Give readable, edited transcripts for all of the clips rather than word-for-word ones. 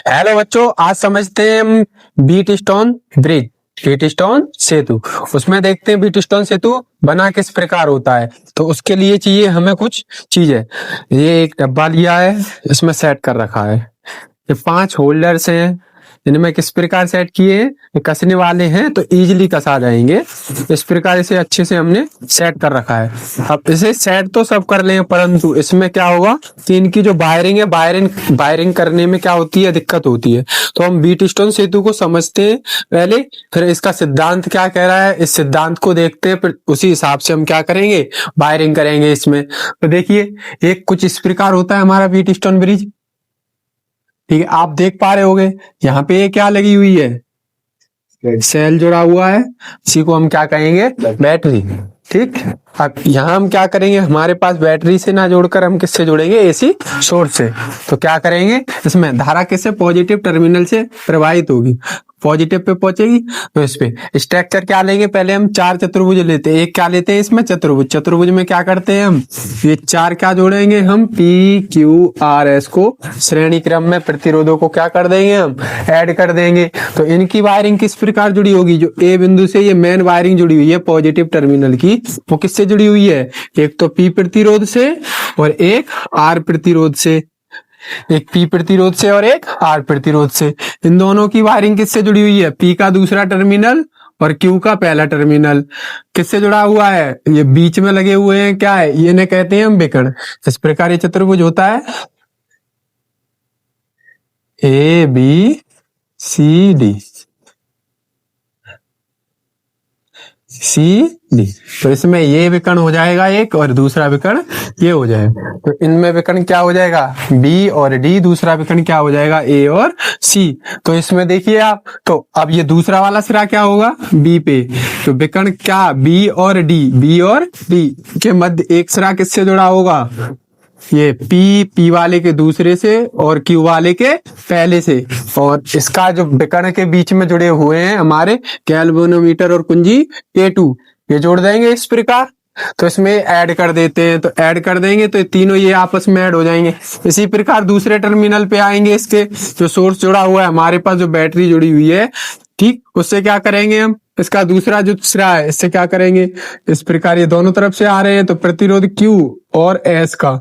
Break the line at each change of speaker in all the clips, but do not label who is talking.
Hello बच्चों, आज समझते हैं हम Wheatstone bridge, Wheatstone सेतु। उसमें देखते हैं बीट स्टोन सेतु बना किस प्रकार होता है। तो उसके लिए चाहिए हमें कुछ चीजें। ये एक डब्बा लिया है, इसमें सेट कर रखा है। ये 5 होल्डर्स हैं, इनमें किस प्रकार सेट किए हैं, ये कसने वाले हैं तो इजीली कसा जाएंगे। इस प्रकार इसे अच्छे से हमने सेट कर रखा है। अब इसे सेट तो सब कर लेंगे, परंतु इसमें क्या होगा कि इनकी जो वायरिंग है, वायरिंग करने में क्या होती है, दिक्कत होती है। तो हम बीट स्टोन सेतु को समझते हैं पहले, फिर इसका सिद्धांत क्या कह रहा है, इस सिद्धांत को देखते हैं, फिर उसी हिसाब से हम क्या करेंगे, वायरिंग करेंगे इसमें। तो देखिए, एक कुछ इस प्रकार होता है हमारा बीट स्टोन ब्रिज। ठीक है, आप देख पा रहे होगे यहाँ पे ये क्या लगी हुई है, सेल जुड़ा हुआ है, इसी को हम क्या कहेंगे, बैटरी। ठीक, अब यहाँ हम क्या करेंगे, हमारे पास बैटरी से ना जोड़कर हम किससे जोड़ेंगे, एसी सोर्स से। तो क्या करेंगे, इसमें धारा किससे, पॉजिटिव टर्मिनल से प्रवाहित होगी, पॉजिटिव पे पहुंचेगी। तो इस पे स्ट्रक्चर क्या लेंगे, पहले हम 4 चतुर्भुज लेते हैं। एक क्या लेते हैं इसमें, चतुर्भुज। चतुर्भुज में क्या करते हैं हम, ये 4 क्या जोड़ेंगे हम, पी क्यू आर एस को श्रेणी क्रम में प्रतिरोधों को क्या कर देंगे, हम ऐड कर देंगे। तो इनकी वायरिंग किस प्रकार जुड़ी होगी, जो ए बिंदु से ये मेन वायरिंग जुड़ी हुई है पॉजिटिव टर्मिनल की, वो किससे जुड़ी हुई है, एक तो पी प्रतिरोध से और एक आर प्रतिरोध से। एक पी प्रतिरोध से और एक आर प्रतिरोध से। इन दोनों की वायरिंग किससे जुड़ी हुई है, पी का दूसरा टर्मिनल और क्यू का पहला टर्मिनल किससे जुड़ा हुआ है, ये बीच में लगे हुए हैं, क्या है ये, ने कहते हैं हम विकर्ण। इस प्रकार ये चतुर्भुज होता है A B C D, C D. तो इसमें ये विकर्ण हो जाएगा एक, और दूसरा विकर्ण ये हो जाएगा। तो इनमें विकर्ण क्या हो जाएगा, बी और डी, दूसरा विकर्ण क्या हो जाएगा, ए और सी। तो इसमें देखिए आप, तो अब ये दूसरा वाला सिरा क्या होगा, बी पे। तो विकर्ण क्या, बी और डी के मध्य एक सिरा किससे जुड़ा होगा, ये पी वाले के दूसरे से और क्यू वाले के पहले से। और इसका जो विकर्ण के बीच में जुड़े हुए हैं हमारे गैल्वेनोमीटर और कुंजी A2, ये जोड़ देंगे इस प्रकार। तो इसमें ऐड कर देते हैं, तो ऐड कर देंगे तो तीनों ये आपस में ऐड हो जाएंगे। इसी प्रकार दूसरे टर्मिनल पे आएंगे, इसके जो सोर्स जुड़ा हुआ है हमारे पास, जो बैटरी जुड़ी हुई है, ठीक, उससे क्या करेंगे हम, इसका दूसरा जो सिरा है इससे क्या करेंगे, इस प्रकार ये दोनों तरफ से आ रहे हैं, तो प्रतिरोध Q और S का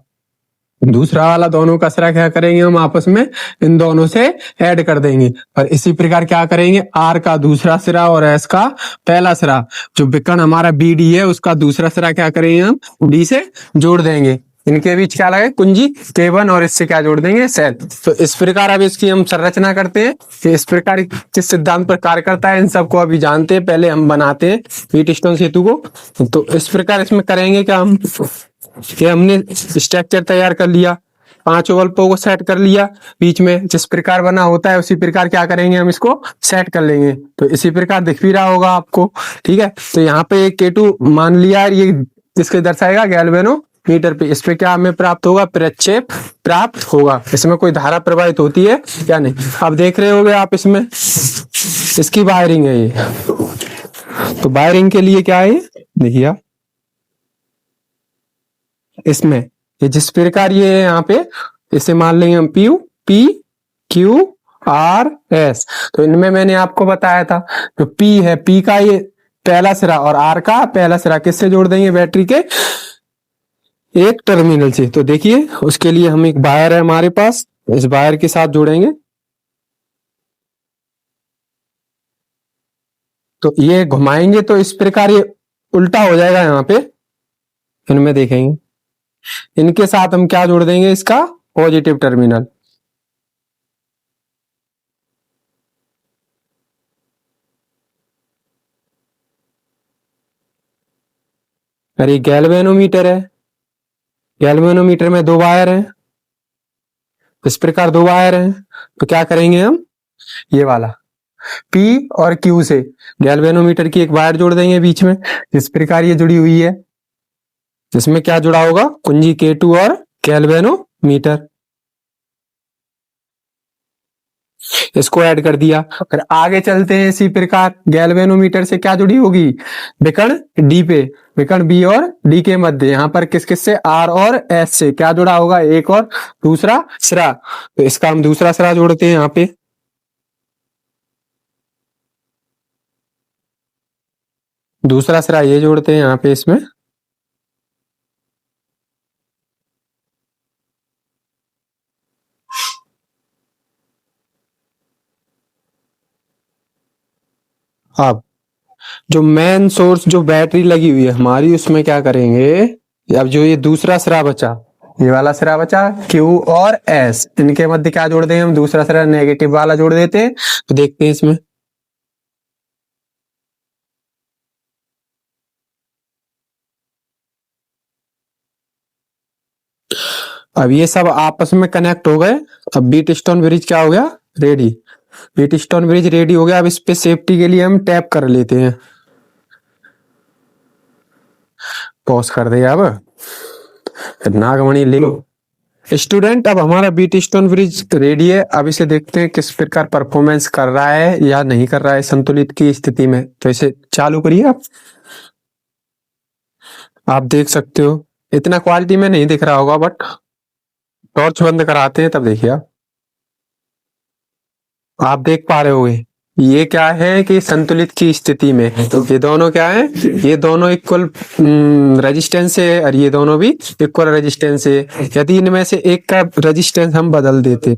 दूसरा वाला दोनों का सिरा क्या करेंगे हम आपस में इन दोनों से ऐड कर देंगे। और इसी प्रकार क्या करेंगे, आर का दूसरा सिरा और एस का पहला सिरा, जो विकर्ण हमारा बी डी है उसका दूसरा सिरा क्या करेंगे हम डी से जोड़ देंगे। इनके बीच क्या लगे, कुंजी K1, और इससे क्या जोड़ देंगे, सेल। तो इस प्रकार अब इसकी हम संरचना करते हैं कि इस प्रकार किस सिद्धांत पर कार्य करता है, इन सबको अभी जानते हैं। पहले हम बनाते हैं बीट स्टोन सेतु को। तो इस प्रकार इसमें करेंगे क्या हम, कि हमने स्ट्रक्चर तैयार कर लिया, 5 बल्बों को सेट कर लिया, बीच में जिस प्रकार बना होता है उसी प्रकार क्या करेंगे हम इसको सेट कर लेंगे। तो इसी प्रकार दिख भी रहा होगा आपको, ठीक है। तो यहाँ पे एक K2 मान लिया, ये जिसके दर्शाएगा गैल्वेनोमीटर पे। इस पे क्या हमें प्राप्त होगा, प्रक्षेप प्राप्त होगा। इसमें कोई धारा प्रवाहित होती है या नहीं, अब देख रहे होगे आप, इसमें इसकी वायरिंग है ये। तो वायरिंग के लिए क्या है, देखिए आप इसमें ये जिस प्रकार ये है यहाँ पे, इसे मान लेंगे हम पी क्यू आर एस। तो इनमें मैंने आपको बताया था, जो पी है, पी का ये पहला सिरा और आर का पहला सिरा किससे जोड़ देंगे, बैटरी के एक टर्मिनल से। तो देखिए उसके लिए हम एक वायर है हमारे पास, इस वायर के साथ जोड़ेंगे। तो ये घुमाएंगे तो इस प्रकार ये उल्टा हो जाएगा, यहाँ पे इनमें देखेंगे। इनके साथ हम क्या जोड़ देंगे, इसका पॉजिटिव टर्मिनल। और ये गैल्वेनोमीटर है, गैल्वेनोमीटर में 2 वायर हैं, इस प्रकार 2 वायर हैं। तो क्या करेंगे हम, ये वाला P और Q से गैल्वेनोमीटर की एक वायर जोड़ देंगे बीच में, इस प्रकार ये जुड़ी हुई है, जिसमें क्या जुड़ा होगा, कुंजी K2 और गैल्वेनोमीटर। इसको ऐड कर दिया। फिर आगे चलते हैं, इसी प्रकार गैल्वेनोमीटर से क्या जुड़ी होगी, विकर्ण डी पे, विकर्ण बी और डी के मध्य, यहाँ पर किस किस से, आर और एस से क्या जुड़ा होगा, एक और दूसरा सिरा। तो इसका हम दूसरा सिरा जोड़ते हैं यहाँ पे, दूसरा सिरा ये जोड़ते हैं यहाँ पे इसमें। अब जो मेन सोर्स, जो बैटरी लगी हुई है हमारी, उसमें क्या करेंगे, अब जो ये दूसरा सिरा बचा, ये वाला सिरा बचा Q और S, इनके मध्य क्या जोड़ देंगे हम, दूसरा सिरा नेगेटिव वाला जोड़ देते हैं। तो देखते हैं इसमें, अब ये सब आपस में कनेक्ट हो गए। अब बीट स्टोन ब्रिज क्या हो गया, ready, Wheatstone bridge ready हो गया। अब इस पे सेफ्टी के लिए हम टैप कर लेते हैं, पॉज कर दिया। अब नागमणि ले लो स्टूडेंट, अब हमारा बीट स्टोन ब्रिज रेडी है। अब इसे देखते हैं किस प्रकार परफॉर्मेंस कर रहा है या नहीं कर रहा है संतुलित की स्थिति में। तो इसे चालू करिए आप देख सकते हो, इतना क्वालिटी में नहीं दिख रहा होगा, बट टॉर्च बंद कराते हैं तब देखिए आप देख पा रहे होंगे ये क्या है कि संतुलित की स्थिति में है। तो ये दोनों क्या है, ये दोनों इक्वल रेजिस्टेंस है और ये दोनों भी इक्वल रेजिस्टेंस है। यदि इनमें से एक का रेजिस्टेंस हम बदल देते,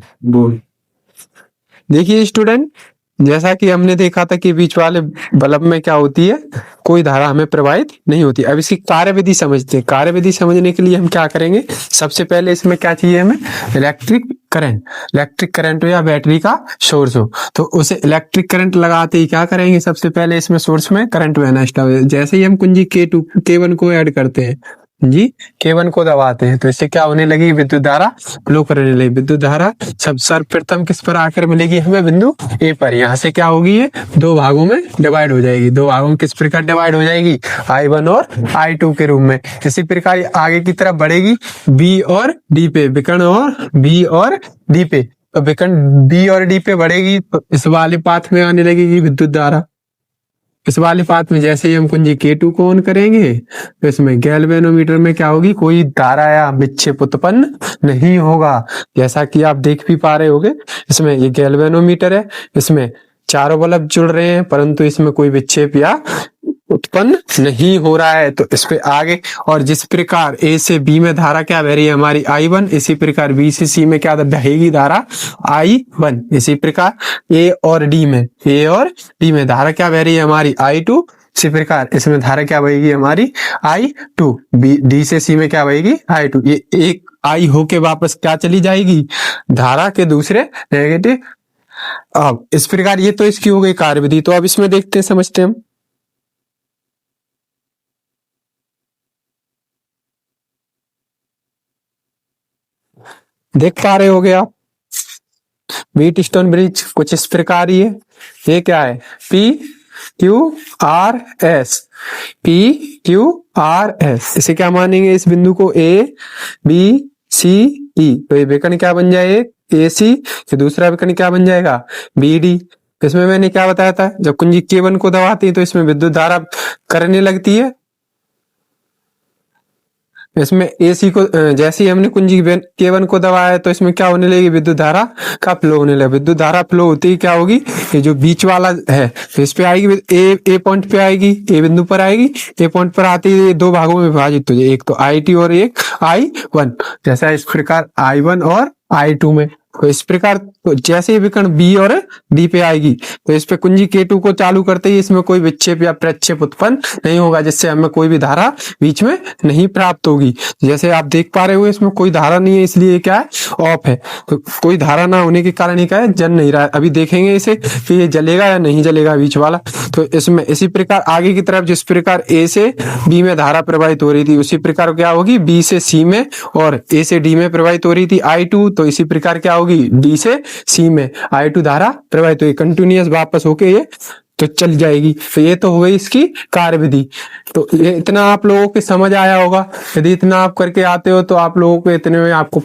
देखिए स्टूडेंट, जैसा कि हमने देखा था कि बीच वाले बल्ब में क्या होती है, कोई धारा हमें प्रवाहित नहीं होती। अब इसकी कार्यविधि समझते हैं। कार्यविधि समझने के लिए हम क्या करेंगे, सबसे पहले इसमें क्या चाहिए हमें, इलेक्ट्रिक करंट। इलेक्ट्रिक करंट हो या बैटरी का सोर्स हो, तो उसे इलेक्ट्रिक करंट लगाते ही क्या करेंगे, सबसे पहले इसमें सोर्स में करंट बहना स्टार्ट। जैसे ही हम कुंजी K2 K1 को ऐड करते हैं जी, K1 को दबाते हैं, तो इससे क्या होने लगी, विद्युत धारा फ्लो करने लगी। विद्युत धारा सब सर्वप्रथम किस पर आकर मिलेगी हमें, बिंदु ए पर। यहाँ से क्या होगी, ये दो भागों में डिवाइड हो जाएगी। दो भागों में किस प्रकार डिवाइड हो जाएगी, I1 और I2 के रूप में। इसी प्रकार आगे की तरफ बढ़ेगी बी और डी पे, विकर्ण और बी और डी पे। तो विकर्ण बी और डी पे बढ़ेगी, तो इस वाले पाथ में आने लगेगी विद्युत धारा। इस वाले पाथ में जैसे ही हम कुंजी K2 को ऑन करेंगे, तो इसमें गैल्वेनोमीटर में क्या होगी, कोई धारा या विक्षेप उत्पन्न नहीं होगा। जैसा कि आप देख भी पा रहे होगे, इसमें ये गैल्वेनोमीटर है, इसमें चारों बल्ब जुड़ रहे हैं, परंतु इसमें कोई विक्षेप या उत्पन्न नहीं हो रहा है। तो इस पे आगे, और जिस प्रकार ए से बी में धारा क्या बह रही है हमारी I1, इसी प्रकार बी से सी में क्या बहेगी धारा I1। इसी प्रकार ए और डी में धारा क्या बह रही है हमारी I2। इसी प्रकार इसमें धारा क्या बहेगी हमारी I2। डी से सी में क्या बहेगी I2। ये एक I होके वापस क्या चली जाएगी, धारा के दूसरे नेगेटिव। अब इस प्रकार ये तो इसकी हो गई कार्यविधि। तो अब इसमें देखते हैं, समझते हैं हम। देख पा रहे होगे आप, बीट स्टोन ब्रिज कुछ इस प्रकार ही है। ये क्या है, PQRS, PQRS। इसे क्या मानेंगे, इस बिंदु को ABCE। तो ये विकर्ण क्या बन जाए, AC। तो दूसरा विकर्ण क्या बन जाएगा, BD। इसमें मैंने क्या बताया था, जब कुंजी K1 को दबाते हैं तो इसमें विद्युत धारा करने लगती है। इसमें AC को जैसे ही हमने कुंजी K1 को दबाया तो इसमें क्या होने लगी, विद्युत धारा का फ्लो होने लगा। विद्युत धारा फ्लो होती ही क्या होगी, ये जो बीच वाला है तो इस पे आएगी, ए पॉइंट पे आएगी, ए बिंदु पर आएगी। ए पॉइंट पर आती है, दो भागों में विभाजित हो जाए, एक तो IT और एक I1। जैसा इस प्रकार I1 और I2 में। तो इस प्रकार तो जैसे ही विकर्ण बी और डी पे आएगी, तो इस पे कुंजी K2 को चालू करते ही इसमें कोई विक्षेप या प्रक्षेप उत्पन्न नहीं होगा, जिससे हमें कोई भी धारा बीच में नहीं प्राप्त होगी। जैसे आप देख पा रहे हो, इसमें कोई धारा नहीं है, इसलिए क्या है, ऑफ है। तो कोई धारा ना होने के कारण ये क्या है, जल नहीं रहा है। अभी देखेंगे इसे कि ये जलेगा या नहीं जलेगा बीच वाला। तो इसमें इसी प्रकार आगे की तरफ जिस प्रकार ए से बी में धारा प्रवाहित हो रही थी, उसी प्रकार क्या होगी, बी से सी में और ए से डी में प्रवाहित हो रही थी I2। तो इसी प्रकार क्या होगी, डी से सी में I2 धारा प्रवाहित हुई, कंटिन्यूअस वापस होके ये तो चल जाएगी। तो ये तो हो गई इसकी कार्यविधि। तो ये इतना आप लोगों को समझ आया होगा। यदि इतना आप करके आते हो तो आप लोगों को इतने में आपको